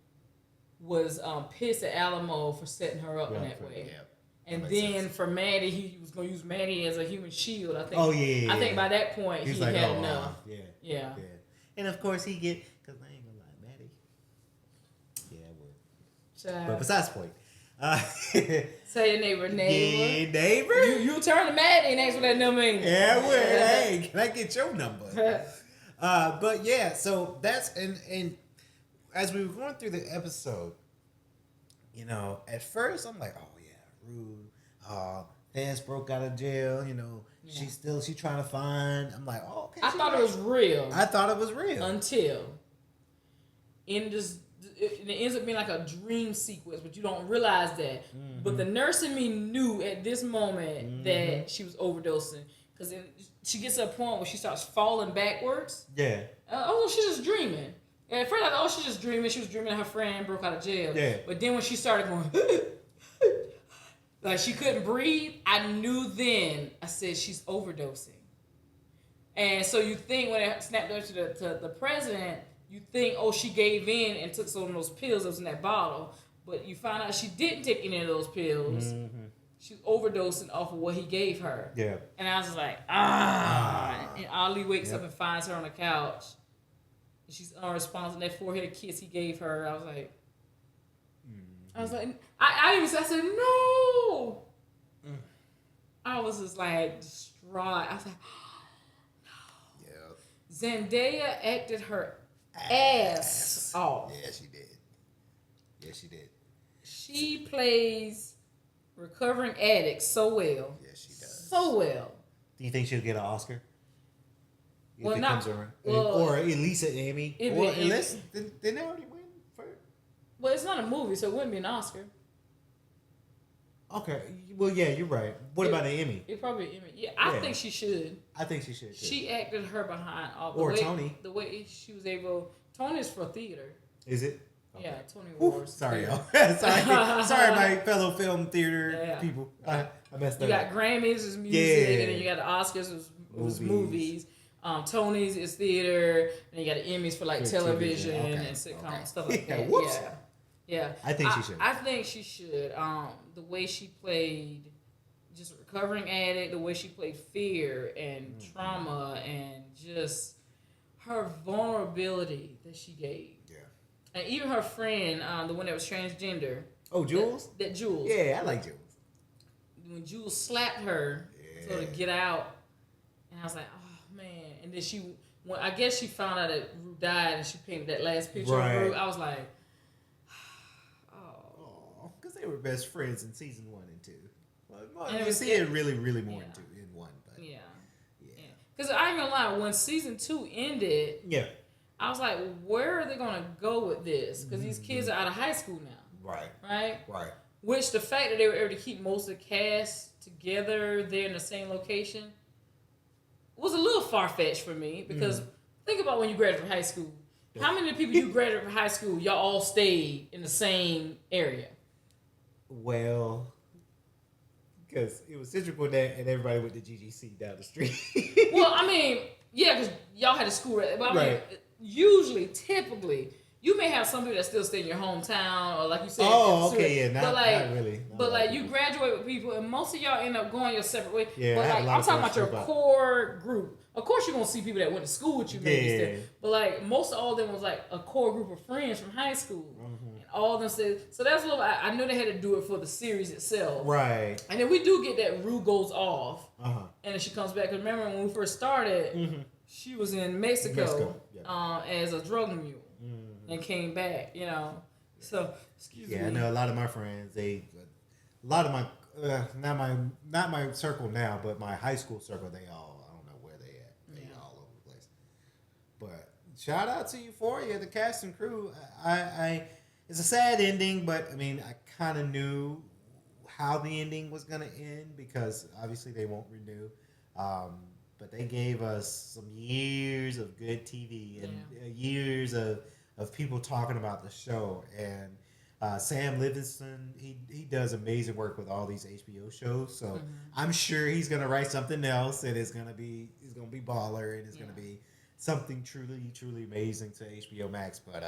D: was pissed at Alamo for setting her up in that way. Yeah. And then sense. For Maddie, he was going to use Maddie as a human shield. I think. I think by that point he like, had enough. Yeah.
E: And of course he get, because I ain't gonna lie, Maddie. Yeah, I would. But besides the point.
D: Say your neighbor.
E: Yeah, neighbor.
D: You turn to Maddie and ask what that number means.
E: Yeah, I would. Hey, can I get your number? But yeah, so that's and as we were going through the episode, at first I'm like, Rue, Vance broke out of jail, she's trying to find. I'm like, okay.
D: I thought it was real.
E: I thought it was real.
D: Until it ends up being like a dream sequence, but you don't realize that. But the nurse in me knew at this moment that she was overdosing. Because she gets to a point where she starts falling backwards. Yeah. She's just dreaming. And at first I thought she's just dreaming. She was dreaming that her friend broke out of jail. Yeah. But then when she started going... like she couldn't breathe, I knew then. I said she's overdosing, and so you think when it snapped up to the president, you think she gave in and took some of those pills that was in that bottle, but you find out she didn't take any of those pills. She was overdosing off of what he gave her. Yeah, and I was like, And Ali wakes up and finds her on the couch. And she's unresponsive. That forehead kiss he gave her, I was like. I said, no. I was just like distraught. I was like, no. Yeah. Zendaya acted her ass off.
E: Yeah, she did.
D: She plays recovering addicts so well.
E: Yes, she does.
D: So well.
E: Do you think she'll get an Oscar?
D: Well, it comes around.
E: Or at least an Emmy. Or unless didn't they already win?
D: Well, it's not a movie, so it wouldn't be an Oscar.
E: Okay. Well, yeah, you're right. What about an Emmy?
D: It probably an Emmy. Yeah, I think she should.
E: I think she should, too.
D: She acted her behind all the
E: way.
D: Or
E: Tony.
D: The way she was able... Tony's for theater.
E: Is it?
D: Okay. Yeah, Tony Awards.
E: Sorry, y'all. Sorry, my fellow film theater people. I messed up.
D: You got Grammys is music, and then you got the Oscars was movies. Tony's is theater, and you got the Emmys for television and sitcom stuff like that.
E: Whoops.
D: Yeah.
E: I think she should.
D: I think she should. The way she played just recovering addict, the way she played fear and trauma and just her vulnerability that she gave. Yeah. And even her friend, the one that was transgender.
E: Oh, Jules?
D: That Jules.
E: Yeah, I like Jules.
D: When Jules slapped her to get out, and I was like, oh, man. And then I guess she found out that Rue died and she painted that last picture of Rue. I was like,
E: because they were best friends in season 1 and 2. Well, you see it really, really more in 1. But
D: yeah. Because I ain't gonna lie, when season 2 ended, I was like, where are they gonna go with this? Because these kids are out of high school now. Right. Which the fact that they were able to keep most of the cast together there in the same location was a little far-fetched for me. Because think about when you graduate high school. How many people you graduated from high school, y'all all stayed in the same area?
E: Well, because it was Central Gwinnett and everybody went to GGC down the street.
D: Well, I mean, yeah, because y'all had a school, but I mean,
E: Right.
D: usually, typically, you may have some people that still stay in your hometown, or like you said,
E: Oh, okay, yeah, not really.
D: But like you graduate with people, and most of y'all end up going your separate way.
E: Yeah,
D: but
E: I had
D: like
E: a lot
D: I'm
E: of
D: talking about your
E: friends
D: core group. Of course, you're gonna see people that went to school with you, maybe.
E: Yeah.
D: Still. But like most of all of them was like a core group of friends from high school, and all of them said. So that's a little. I knew they had to do it for the series itself,
E: Right.
D: And then we do get that Rue goes off,
E: Uh-huh.
D: and then she comes back. Cause remember when we first started, she was in Mexico,
E: yeah.
D: as a drug mule, and came back. You know, so excuse me.
E: Yeah, I know a lot of my friends. A lot of my not my circle now, but my high school circle. They all, I don't know where they at. They all over the place. But shout out to Euphoria, the cast and crew. I it's a sad ending, but I mean, I kind of knew how the ending was gonna end because obviously they won't renew. But they gave us some years of good TV and years of people talking about the show. And Sam Livingston, he does amazing work with all these HBO shows. So I'm sure he's gonna write something else, and it's gonna be baller, and it's gonna be something truly amazing to HBO Max. But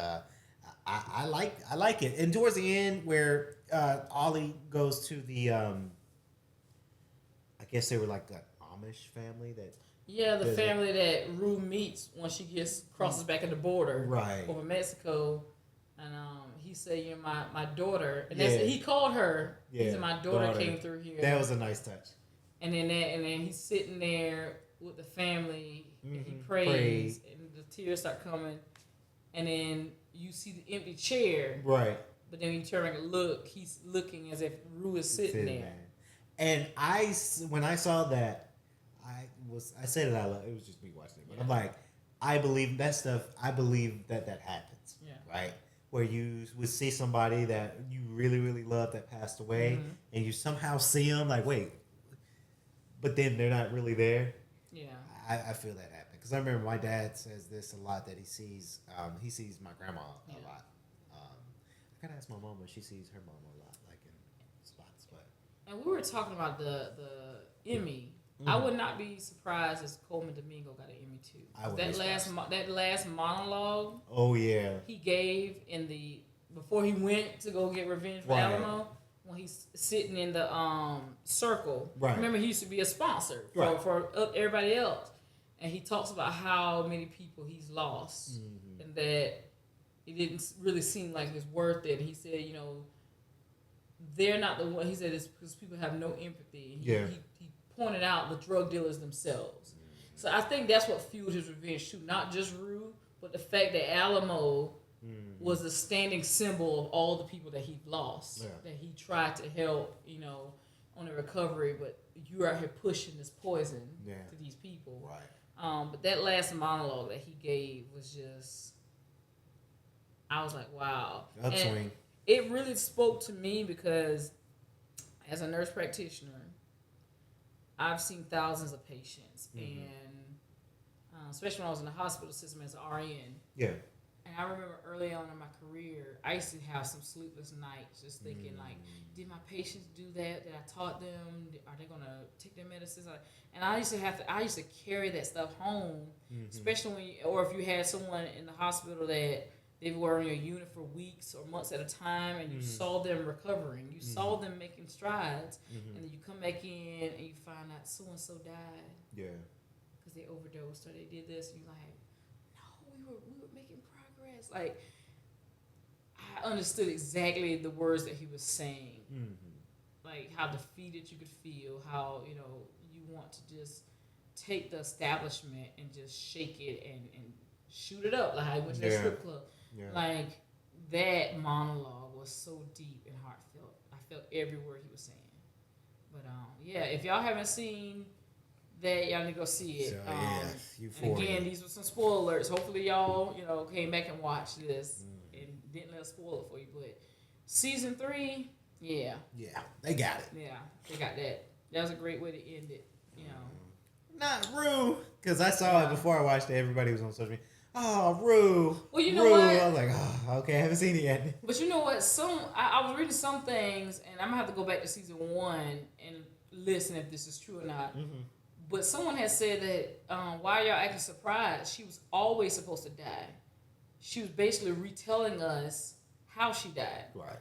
E: I like it. And towards the end, where Ollie goes to the I guess they were like an Amish family that.
D: Yeah, the family that Rue meets when she crosses back at the border,
E: right,
D: over Mexico, and he said, "You're my daughter," and that's he called her. Yeah, he said, "My daughter came through here."
E: That was a nice touch.
D: And then he's sitting there with the family, and he prays, and the tears start coming, and then you see the empty chair,
E: right?
D: But then when you turn around and look, he's looking as if Rue is sitting there.
E: And when I saw that. I said it out loud. It was just me watching it. But I'm like, I believe that stuff. I believe that happens. Yeah. Right? Where you would see somebody that you really love that passed away, and you somehow see them like, wait, but then they're not really there. Yeah. I feel that happen. Because I remember my dad says this a lot, that he sees my grandma a lot. I gotta ask my mom if she sees her mom a lot, like in spots. But
D: and we were talking about the Emmy. I would not be surprised if Coleman Domingo got an Emmy too. That last monologue.
E: Oh yeah.
D: He gave before he went to go get revenge for Alamo, when he's sitting in the circle. Right. Remember, he used to be a sponsor for everybody else, and he talks about how many people he's lost, and that it didn't really seem like it's worth it. He said, they're not the one. He said it's because people have no empathy. He pointed out the drug dealers themselves. So I think that's what fueled his revenge too. Not just Rue, but the fact that Alamo was a standing symbol of all the people that he lost, that he tried to help, on the recovery, but you're out here pushing this poison to these people. Right. But that last monologue that he gave was just, I was like, wow. Upswing. It really spoke to me because as a nurse practitioner, I've seen thousands of patients, and especially when I was in the hospital system as an RN. Yeah. And I remember early on in my career, I used to have some sleepless nights just thinking, like, did my patients do that? Did I taught them? Are they going to take their medicines? And I used to carry that stuff home, especially if you had someone in the hospital that they were on your unit for weeks or months at a time, and you saw them recovering. You saw them making strides, and then you come back in and you find out so-and-so died. Yeah. Because they overdosed or they did this. And you're like, no, we were making progress. Like, I understood exactly the words that he was saying. Like, how defeated you could feel, how, you want to just take the establishment and just shake it and shoot it up. Like, I went to that strip club. Yeah. Like, that monologue was so deep and heartfelt. I felt every word he was saying. But if y'all haven't seen that, y'all need to go see it. So, and again, these were some spoiler alerts. Hopefully y'all, came back and watched this and didn't let us spoil it for you. But season 3, yeah,
E: they got it.
D: Yeah, they got that. That was a great way to end it.
E: Not Rue, because I saw it before I watched it. Everybody was on social media. Oh, Rue.
D: Well, you know
E: Rue.
D: what?
E: I was like, oh, okay, I haven't seen it yet.
D: But you know what? I was reading some things, and I'm gonna have to go back to season 1 and listen if this is true or not. Mm-hmm. But someone has said that why y'all acting surprised? She was always supposed to die. She was basically retelling us how she died.
E: Right.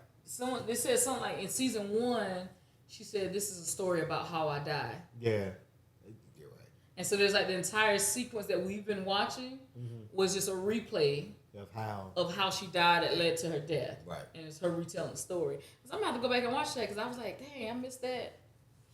D: They said something like in season 1, she said, "This is a story about how I died."
E: Yeah, you're right.
D: And so there's like the entire sequence that we've been watching was just a replay of how she died that led to her death.
E: Right.
D: And it's her retelling the story. So I'm gonna have to go back and watch that because I was like, dang, I missed that.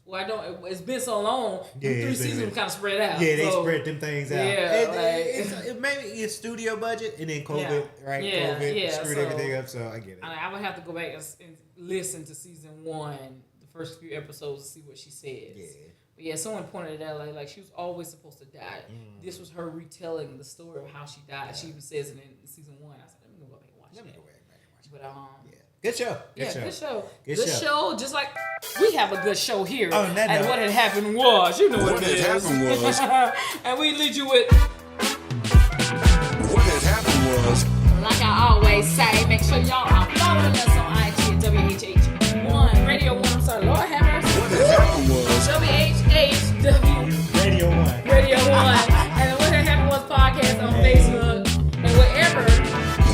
D: Well, I don't. It's been so long.
E: Yeah,
D: 3 seasons kind of spread out.
E: Yeah, they spread them things out.
D: Yeah,
E: maybe it's studio budget and then COVID, right?
D: Yeah,
E: COVID screwed everything up. So I get it.
D: I would have to go back and listen to season 1, the first few episodes, to see what she says.
E: Yeah.
D: But yeah, someone pointed it out like she was always supposed to die. This was her retelling the story of how she died. Yeah. She even says it in season 1. I said, let me go back and watch that. But
E: good show.
D: Good show. Just like we have a good show here.
E: Oh,
D: and what had happened was, you know what it is.
A: Happened was,
D: and we lead you with
A: what had happened was.
D: Like I always say, make sure y'all are following us on IG at WHH1 Radio 1. I'm sorry, Lord have mercy.
A: What had happened was
D: WHHW
E: Radio 1.
D: And what had happened was podcast on Facebook and wherever.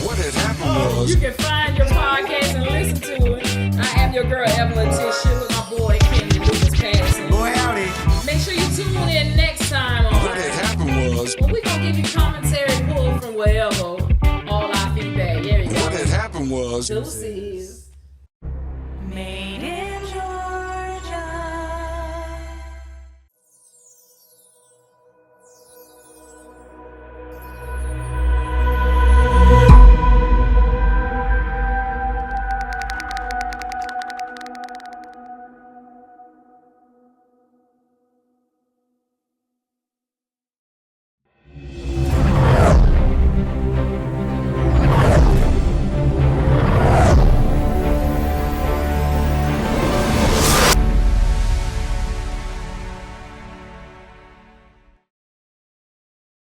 A: What had happened was.
D: You can find your podcast and listen to it. I am your girl Evelyn Tisha with my boy Kenny Lucas Patterson.
E: Boy, howdy.
D: Make sure you tune in next time on.
A: What had happened was.
D: Well, we gonna give you commentary pulled from wherever. All our feedback. There you go.
A: What had happened was.
D: Deuces.
B: Made it.